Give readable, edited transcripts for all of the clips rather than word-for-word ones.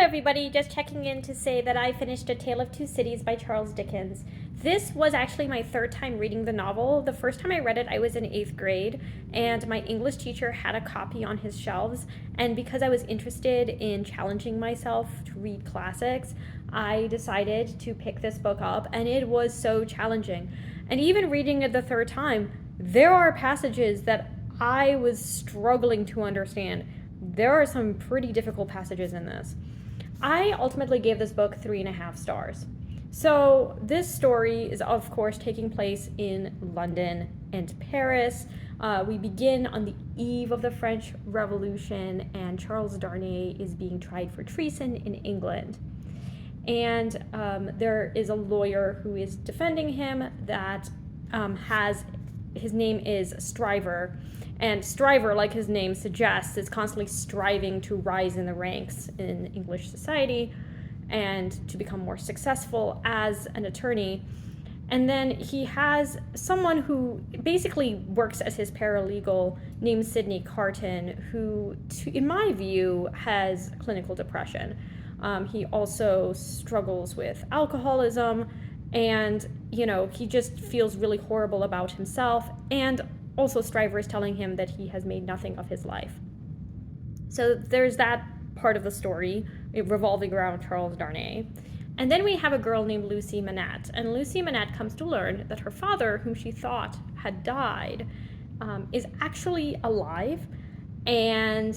everybody, just checking in to say that I finished A Tale of Two Cities by Charles Dickens. This was actually my third time reading the novel. The first time I read it, I was in 8th grade, and my English teacher had a copy on his shelves. And because I was interested in challenging myself to read classics, I decided to pick this book up, and it was so challenging. And even reading it the third time, there are passages that I was struggling to understand. There are some pretty difficult passages in this. I ultimately gave this book 3.5 stars. So, this story is, of course, taking place in London and Paris. We begin on the eve of the French Revolution, and Charles Darnay is being tried for treason in England. And there is a lawyer who is defending him that his name is Stryver. And Stryver, like his name suggests, is constantly striving to rise in the ranks in English society and to become more successful as an attorney. And then he has someone who basically works as his paralegal named Sidney Carton, who, in my view, has clinical depression. He also struggles with alcoholism, and, he just feels really horrible about himself. And also, Stryver is telling him that he has made nothing of his life. So there's that part of the story revolving around Charles Darnay. And then we have a girl named Lucy Manette. And Lucy Manette comes to learn that her father, whom she thought had died, is actually alive. And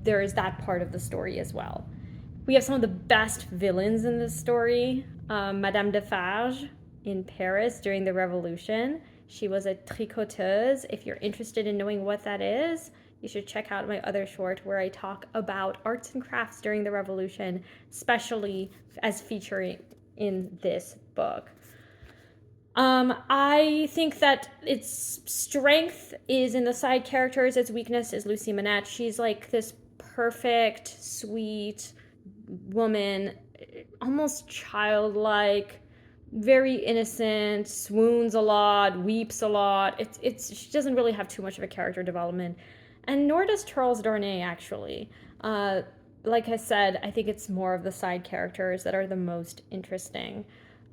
there is that part of the story as well. We have some of the best villains in this story. Madame Defarge in Paris during the Revolution. She was a tricoteuse. If you're interested in knowing what that is, you should check out my other short where I talk about arts and crafts during the Revolution, especially as featuring in this book. I think that its strength is in the side characters. Its weakness is Lucy Manette. She's like this perfect, sweet woman, almost childlike, very innocent, swoons a lot, weeps a lot. She doesn't really have too much of a character development. And nor does Charles Darnay, actually. Like I said, I think it's more of the side characters that are the most interesting.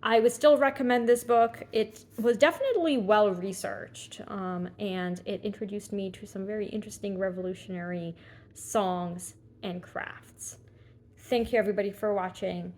I would still recommend this book. It was definitely well researched, and it introduced me to some very interesting revolutionary songs and crafts. Thank you, everybody, for watching.